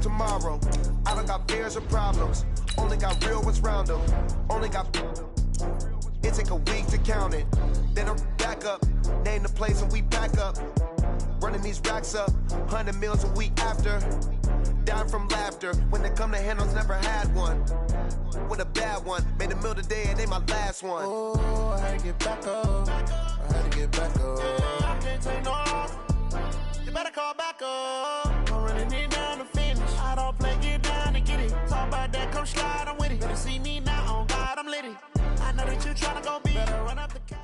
Tomorrow, I don't got fears or problems. Only got real ones round them. Only got. It take a week to count it. Then I'm back up. Name the place and we back up. Running these racks up. 100 meals a week after. Down from laughter. When they come to handles, never had one. With a bad one. Made a meal today and they my last one. Oh, I had to get back up. I had to get back up. I can't take no loss. You better call back up. Don't really need down to finish. I don't play, get down to get it. Talk about that, come slide, I'm with it. Better see me now, on God, I'm litty. I know that you tryna go be. Better run up the cash.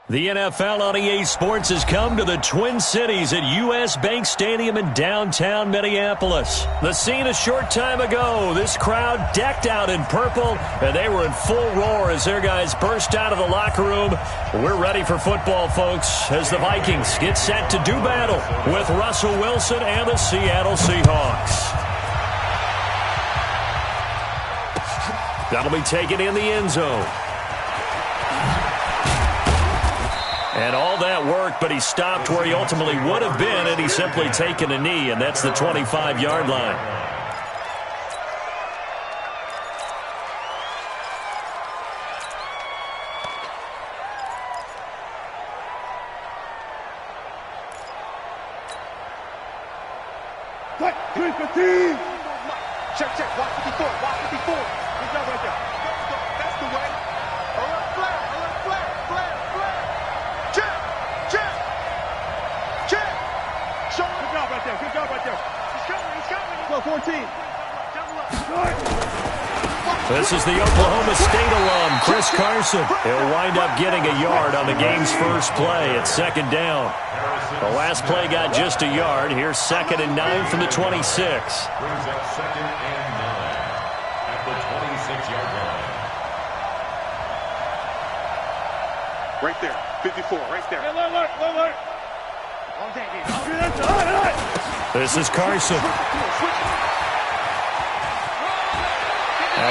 The NFL on EA Sports has come to the Twin Cities at U.S. Bank Stadium in downtown Minneapolis. The scene a short time ago, this crowd decked out in purple, and they were in full roar as their guys burst out of the locker room. We're ready for football, folks, as the Vikings get set to do battle with Russell Wilson and the Seattle Seahawks. That'll be taken in the end zone. And all that work, but he stopped where he ultimately would have been, and he's simply taken a knee, and that's the 25-yard line. Cut, 315. Check, watch 54, watch 54. Good job right there. Go. That's the way. Alert flag. Check. Show. Good job right there. He's coming. Go, 14. This is the Oklahoma State alum, Chris Carson. He'll wind up getting a yard on the game's first play at second down. The last play got just a yard. Here's 2nd and 9 from the 26. Brings up 2nd and 9 at the 26-yard line. Right there, 54, right there. Alert. This is Carson.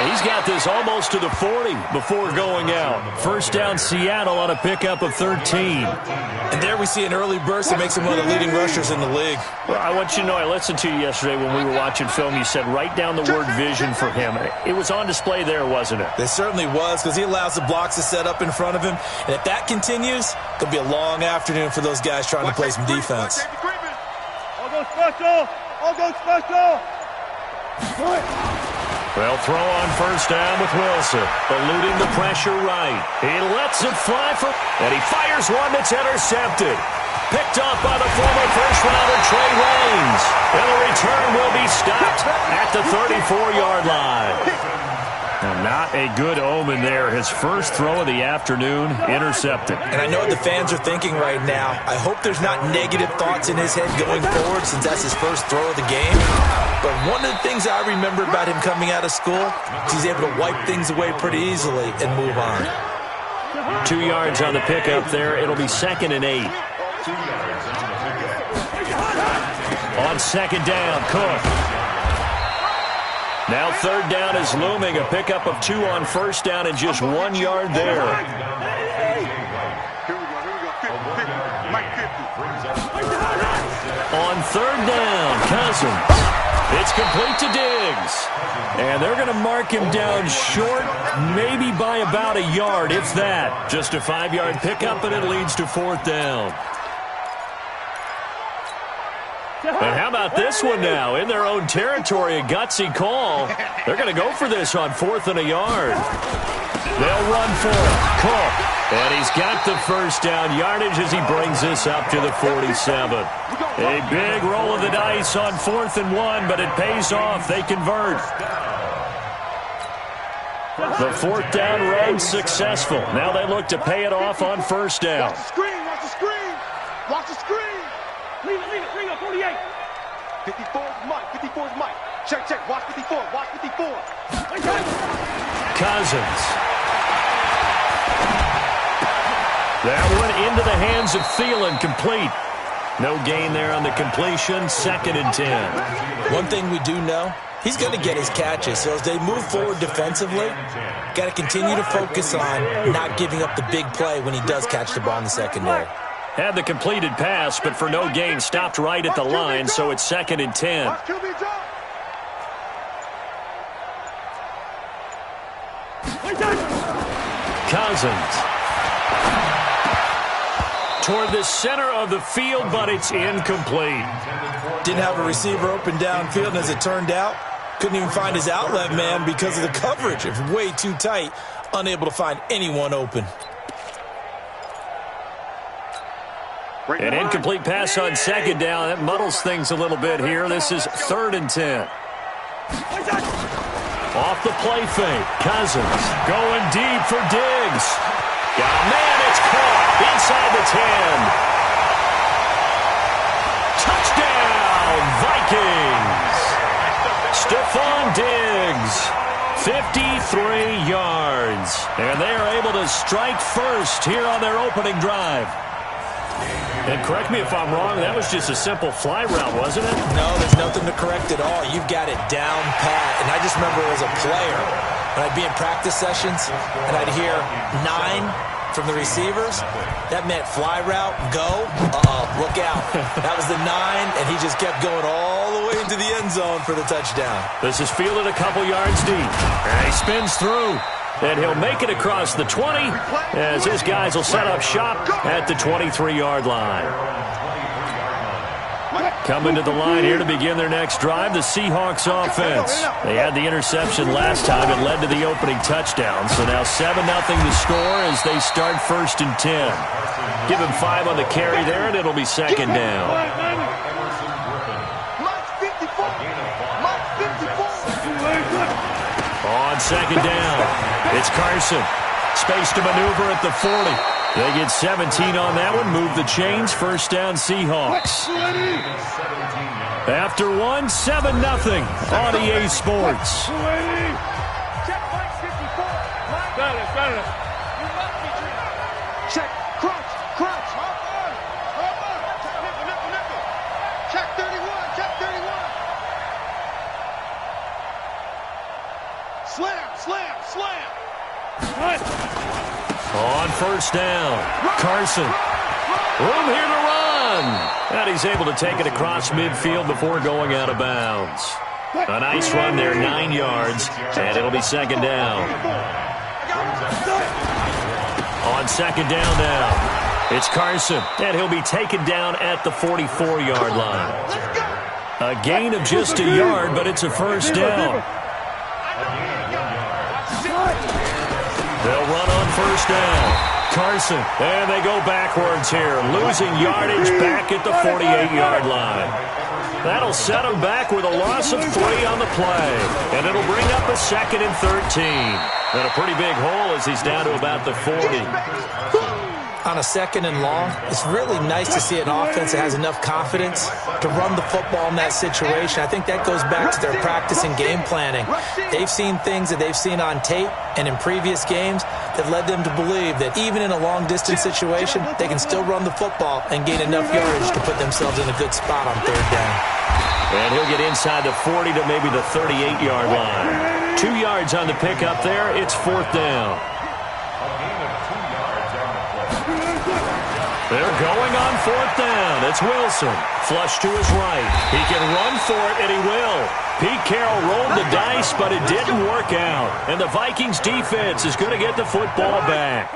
He's got this almost to the 40 before going out. First down Seattle on a pickup of 13. And there we see an early burst that makes him one of the leading rushers in the league. Well, I want you to know, I listened to you yesterday when we were watching film. You said write down the word vision for him. It was on display there, wasn't it? It certainly was, because he allows the blocks to set up in front of him. And if that continues, it'll be a long afternoon for those guys trying to play some defense. All go special. They'll throw on first down with Wilson, eluding the pressure right. He lets it fly and he fires one that's intercepted. Picked up by the former first-rounder Trey Waynes. And the return will be stopped at the 34-yard line. And not a good omen there. His first throw of the afternoon intercepted. And I know what the fans are thinking right now. I hope there's not negative thoughts in his head going forward since that's his first throw of the game. But one of the things I remember about him coming out of school is he's able to wipe things away pretty easily and move on. 2 yards on the pickup there. It'll be 2nd and 8. On second down, Cook. Now 3rd down is looming. A pickup of 2 on first down and just 1 yard there. Here we go. Mike 50. On 3rd down, Cousins. It's complete to Diggs. And they're going to mark him down short, maybe by about a yard, if that. Just a 5-yard pickup, and it leads to 4th down. And how about this one now? In their own territory, a gutsy call. They're going to go for this on 4th and a yard. They'll run for it. Cook. And he's got the first down yardage as he brings this up to the 47. A big roll of the dice on 4th and 1, but it pays off. They convert. The 4th down run successful. Now they look to pay it off on first down. Watch the screen. Leave it, 48. 54 is Mike. Check. Watch 54. Cousins. That one into the hands of Thielen, complete. No gain there on the completion, 2nd and 10. One thing we do know, he's going to get his catches. So as they move forward defensively, got to continue to focus on not giving up the big play when he does catch the ball in the secondary. Had the completed pass, but for no gain, stopped right at the line, so it's 2nd and 10. Cousins. Toward the center of the field, but it's incomplete. Didn't have a receiver open downfield, and as it turned out, couldn't even find his outlet man because of the coverage. It was way too tight, unable to find anyone open. An incomplete pass on 2nd down. That muddles things a little bit here. This is 3rd and 10. Off the play fake. Cousins going deep for Diggs. Oh, man, it's caught inside the 10. Touchdown, Vikings. Stephon Diggs, 53 yards. And they are able to strike first here on their opening drive. And correct me if I'm wrong, that was just a simple fly route, wasn't it? No, there's nothing to correct at all. You've got it down pat. And I just remember as a player, when I'd be in practice sessions, and I'd hear 9 from the receivers, that meant fly route, go, look out. That was the 9, and he just kept going all the way into the end zone for the touchdown. This is fielded a couple yards deep. And he spins through. And he'll make it across the 20 as his guys will set up shop at the 23-yard line. Coming to the line here to begin their next drive, the Seahawks offense. They had the interception last time. It led to the opening touchdown. So now 7-0 to score as they start 1st and 10. Give him 5 on the carry there, and it'll be 2nd down. On 2nd down, it's Carson. Space to maneuver at the 40. They get 17 on that one. Move the chains. 1st down, Seahawks. After 1, 7-0 on EA Sports. Check, crunch. Check 31. Slam. On 1st down, Carson. Room here to run. And he's able to take it across midfield before going out of bounds. A nice run there, 9 yards, and it'll be 2nd down. On 2nd down now, it's Carson, and he'll be taken down at the 44-yard line. A gain of just a yard, but it's a 1st down. They'll run on 1st down. Carson, and they go backwards here, losing yardage back at the 48-yard line. That'll set them back with a loss of 3 on the play, and it'll bring up a 2nd and 13. And a pretty big hole as he's down to about the 40. On a 2nd and long, it's really nice to see an offense that has enough confidence to run the football in that situation. I think that goes back to their practice and game planning. They've seen things that they've seen on tape and in previous games that led them to believe that even in a long-distance situation, they can still run the football and gain enough yardage to put themselves in a good spot on 3rd down. And he'll get inside the 40 to maybe the 38-yard line. 2 yards on the pickup there. It's 4th down. They're going on 4th down. It's Wilson. Flush to his right. He can run for it, and he will. Pete Carroll rolled the dice, but it didn't work out. And the Vikings defense is going to get the football back.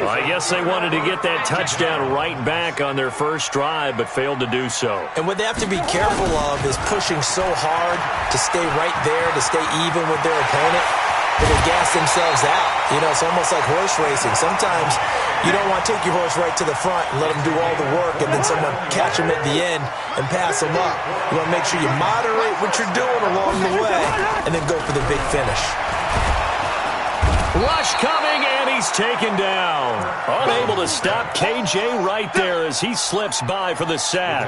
Well, I guess they wanted to get that touchdown right back on their first drive, but failed to do so. And what they have to be careful of is pushing so hard to stay right there, to stay even with their opponent, that they gas themselves out. You know, it's almost like horse racing. Sometimes you don't want to take your horse right to the front and let them do all the work and then someone catch them at the end and pass them up. You want to make sure you moderate what you're doing along the way and then go for the big finish. Rush coming, and he's taken down. Unable to stop KJ right there as he slips by for the sack.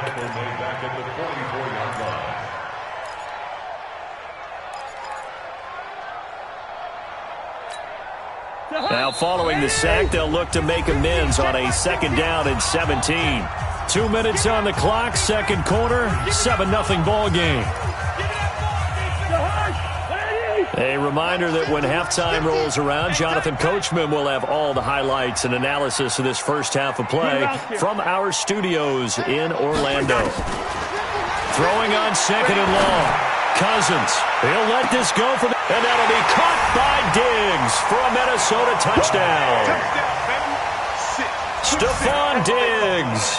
Now following the sack, they'll look to make amends on a 2nd down and 17. 2 minutes on the clock, 2nd quarter, 7-0 ball game. A reminder that when halftime rolls around, Jonathan Coachman will have all the highlights and analysis of this first half of play from our studios in Orlando. Throwing on second and long. Cousins. He'll let this go for the... And that'll be caught by Diggs for a Minnesota touchdown. Stephon Diggs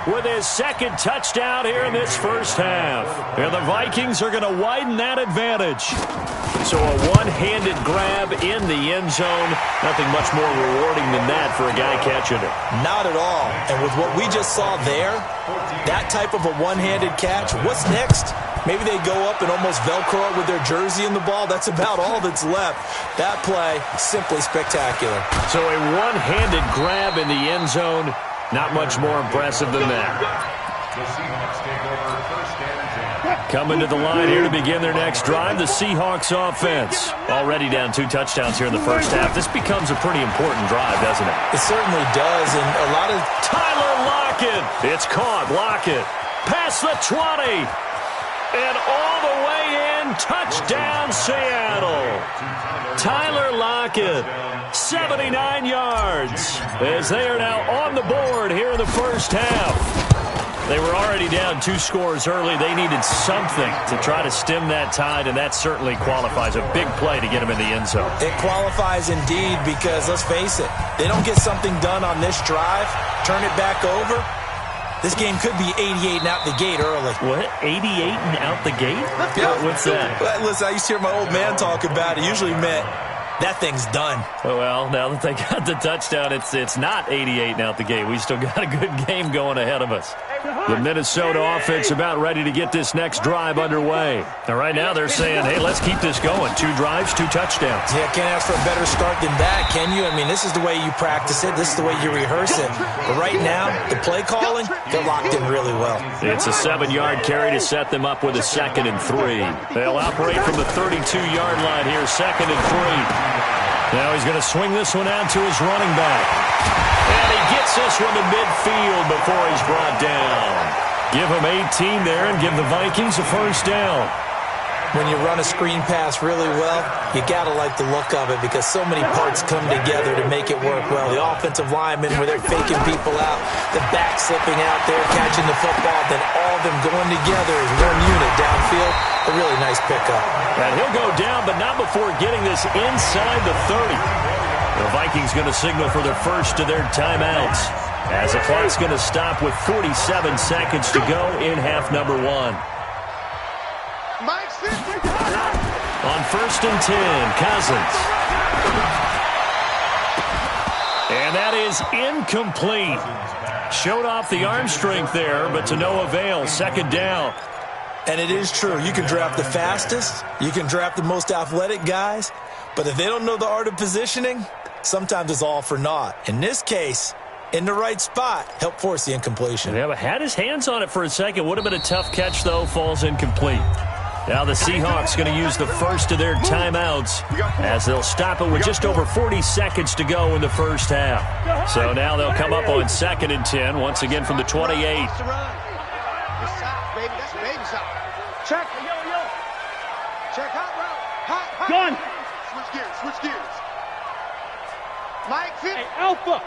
with his second touchdown here in this first half. And the Vikings are going to widen that advantage. So a one-handed grab in the end zone. Nothing much more rewarding than that for a guy catching it. Not at all. And with what we just saw there, that type of a one-handed catch, what's next? Maybe they go up and almost Velcro it with their jersey in the ball. That's about all that's left. That play, simply spectacular. So a one-handed grab in the end zone. Not much more impressive than that. The Seahawks take over first and 10. Coming to the line here to begin their next drive, the Seahawks offense. Already down 2 touchdowns here in the first half. This becomes a pretty important drive, doesn't it? It certainly does, and a lot of... Tyler Lockett. It's caught. Lockett. Past the 20. And all the way in. Touchdown, Seattle. Tyler Lockett. 79 yards. As they are now on the board here in the first half. They were already down 2 scores early. They needed something to try to stem that tide, and that certainly qualifies. A big play to get them in the end zone. It qualifies indeed because, let's face it, they don't get something done on this drive, turn it back over, this game could be 88 and out the gate early. What? 88 and out the gate? Yeah. What's that? Listen, I used to hear my old man talk about it. Usually meant that thing's done. Well, now that they got the touchdown, it's not 88 and out the gate. We still got a good game going ahead of us. The Minnesota offense about ready to get this next drive underway. And right now they're saying, hey, let's keep this going. 2 drives, 2 touchdowns. Yeah, can't ask for a better start than that, can you? I mean, this is the way you practice it. This is the way you rehearse it. But right now, the play calling, they're locked in really well. It's a 7-yard carry to set them up with a 2nd and 3. They'll operate from the 32-yard line here, 2nd and 3. Now he's going to swing this one out to his running back. And he gets this one to midfield before he's brought down. Give him 18 there and give the Vikings a first down. When you run a screen pass really well, you got to like the look of it because so many parts come together to make it work well. The offensive linemen where they're faking people out, the back slipping out there, catching the football, then all of them going together as one unit downfield. A really nice pickup. And he'll go down, but not before getting this inside the 30. The Vikings going to signal for their first of their timeouts as the clock's going to stop with 47 seconds to go in half number 1. On 1st and 10, Cousins. And that is incomplete. Showed off the arm strength there, but to no avail. 2nd down. And it is true. You can draft the fastest. You can draft the most athletic guys. But if they don't know the art of positioning, sometimes it's all for naught. In this case, in the right spot, help force the incompletion. Yeah, but had his hands on it for a second. Would have been a tough catch, though. Falls incomplete. Now the Seahawks going to use the first of their timeouts as they'll stop it with just over 40 seconds to go in the first half. So now they'll come up on 2nd and 10, once again from the 28. Check. Check hot route. Gun. Switch gears. Mike, fit. Hey, Alpha.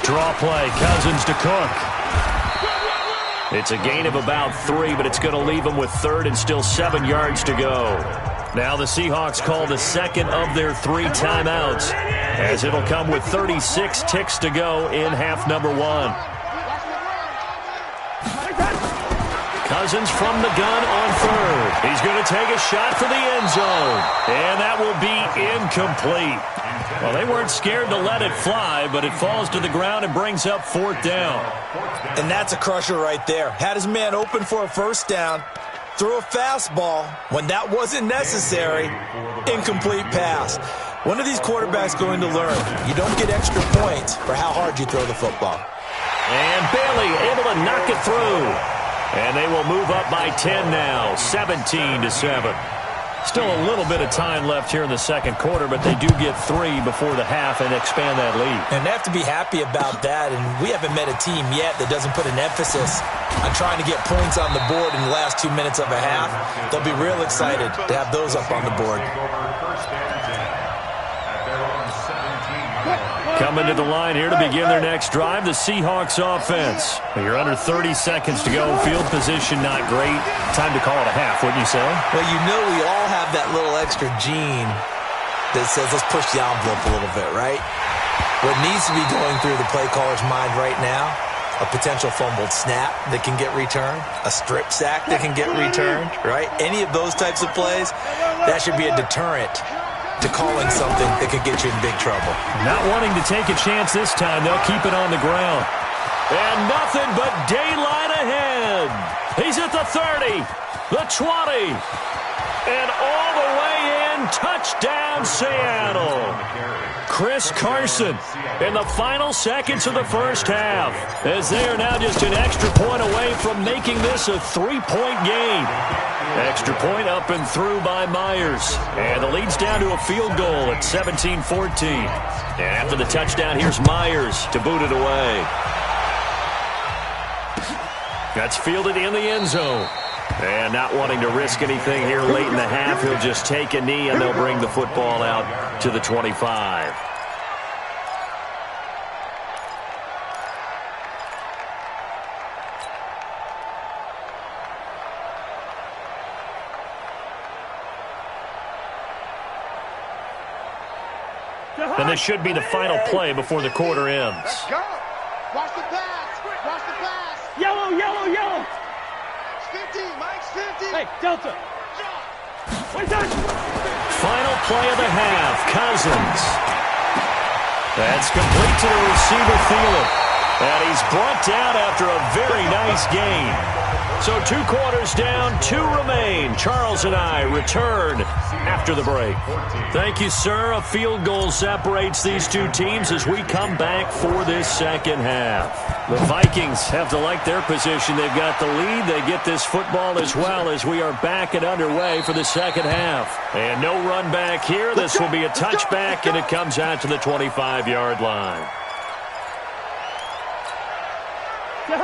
Draw play. Cousins to Cook. It's a gain of about 3, but it's going to leave them with 3rd and still 7 yards to go. Now the Seahawks call the 2nd of their 3 timeouts as it'll come with 36 ticks to go in half number 1. Cousins from the gun on 3rd. He's going to take a shot for the end zone. And that will be incomplete. Well, they weren't scared to let it fly, but it falls to the ground and brings up 4th down. And that's a crusher right there. Had his man open for a first down, threw a fastball when that wasn't necessary, incomplete pass. One of these quarterbacks going to learn, you don't get extra points for how hard you throw the football. And Bailey able to knock it through. And they will move up by 10 now, 17-7. Still a little bit of time left here in the second quarter, but they do get 3 before the half and expand that lead. And they have to be happy about that, and we haven't met a team yet that doesn't put an emphasis on trying to get points on the board in the last 2 minutes of a half. They'll be real excited to have those up on the board. Coming to the line here to begin their next drive, the Seahawks offense. You're under 30 seconds to go. Field position not great. Time to call it a half, wouldn't you say? Well, you know we all have that little extra gene that says let's push the envelope a little bit, right? What needs to be going through the play caller's mind right now, a potential fumbled snap that can get returned, a strip sack that can get returned, right? Any of those types of plays, that should be a deterrent to calling something that could get you in big trouble. Not wanting to take a chance this time, they'll keep it on the ground. And nothing but daylight ahead. He's at the 30, the 20, and all the way in. Touchdown, Seattle. Chris Carson in the final seconds of the first half, as they are now just an extra point away from making this a 3-point game. Extra point up and through by Myers. And the lead's down to a field goal at 17-14. And after the touchdown, here's Myers to boot it away. That's fielded in the end zone. And not wanting to risk anything here late in the half, he'll just take a knee and they'll bring the football out to the 25. And this should be the final play before the quarter ends. Let's go. Watch the pass. Watch the pass. Yellow, yellow, yellow. 50, Mike's 50. Hey, Delta. Final play of the half. Cousins. That's complete to the receiver, Thielen. And he's brought down after a very nice game. So 2 quarters down, 2 remain. Charles and I return after the break. Thank you, sir. A field goal separates these two teams as we come back for this second half. The Vikings have to like their position. They've got the lead. They get this football as well as we are back and underway for the second half. And no run back here. This will be a touchback, and it comes out to the 25-yard line.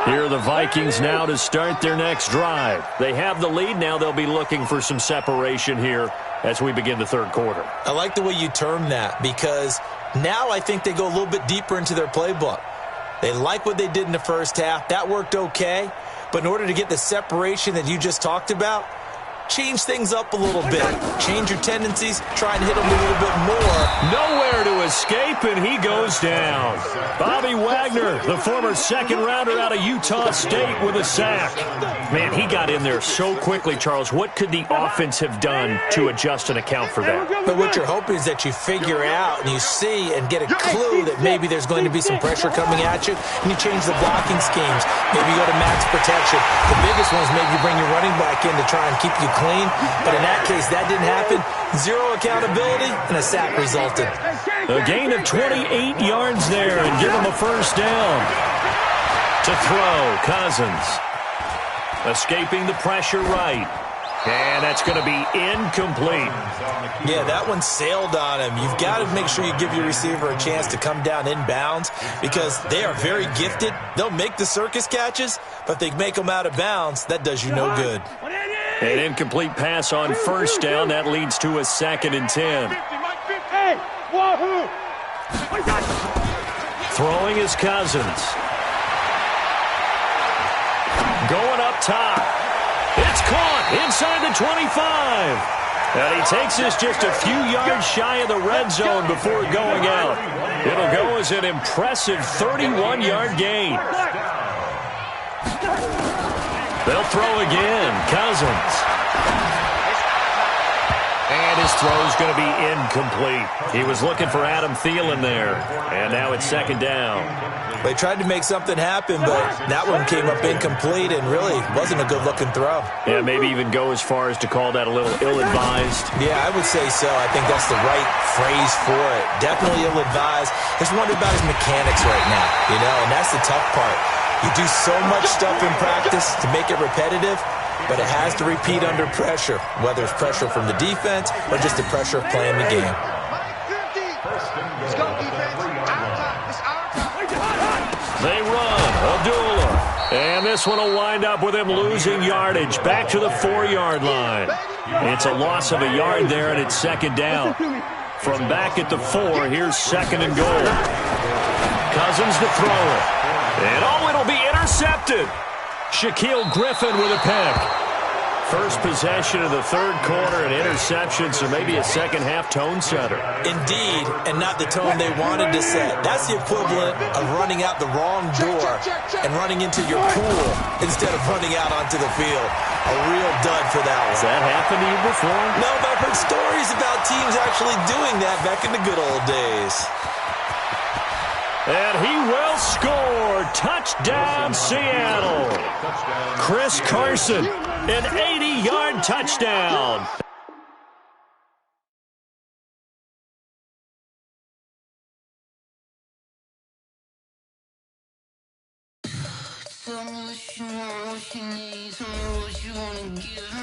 Here are the Vikings now to start their next drive. They have the lead. Now they'll be looking for some separation here as we begin the third quarter. I like the way you term that because now I think they go a little bit deeper into their playbook. They like what they did in the first half. That worked okay. But in order to get the separation that you just talked about, change things up a little bit. Change your tendencies. Try and hit them a little bit more. Nowhere to escape, and he goes down. Bobby Wagner, the former second-rounder out of Utah State with a sack. Man, he got in there so quickly, Charles. What could the offense have done to adjust and account for that? But what you're hoping is that you figure out and you see and get a clue that maybe there's going to be some pressure coming at you, and you change the blocking schemes. Maybe you go to max protection. The biggest one is maybe you bring your running back in to try and keep you clean. But in that case, that didn't happen. 0 accountability, and a sack resulted. A gain of 28 yards there, and give him a first down. To throw, Cousins. Escaping the pressure right. And that's going to be incomplete. Yeah, that one sailed on him. You've got to make sure you give your receiver a chance to come down inbounds because they are very gifted. They'll make the circus catches, but if they make them out of bounds, that does you no good. An incomplete pass on first down. That leads to a 2nd and 10. Throwing is Cousins. Going up top. It's caught inside the 25. And he takes this just a few yards shy of the red zone before going out. It'll go as an impressive 31-yard gain. They'll throw again. Cousins. And his throw's going to be incomplete. He was looking for Adam Thielen there. And now it's 2nd down. They tried to make something happen, but that one came up incomplete and really wasn't a good-looking throw. Yeah, maybe even go as far as to call that a little ill-advised. Yeah, I would say so. I think that's the right phrase for it. Definitely ill-advised. Just wondering about his mechanics right now, and that's the tough part. You do so much stuff in practice to make it repetitive, but it has to repeat under pressure, whether it's pressure from the defense or just the pressure of playing the game. Let's go, defense. Our time. It's our time. They run. Abdullah. And this one will wind up with him losing yardage back to the 4-yard line. It's a loss of a yard there, and it's second down. From back at the 4, here's second and goal. Cousins to throw it. And it'll be intercepted. Shaquille Griffin with a pick. First possession of the third quarter, an interception, so maybe a second-half tone setter. Indeed, and not the tone they wanted to set. That's the equivalent of running out the wrong door and running into your pool instead of running out onto the field. A real dud for that one. Has that happened to you before? No, but I've heard stories about teams actually doing that back in the good old days. And he will score. Touchdown, Seattle. Chris Carson, an 80-yard touchdown. Tell me what you want, what you need. Tell me what you wanna give me.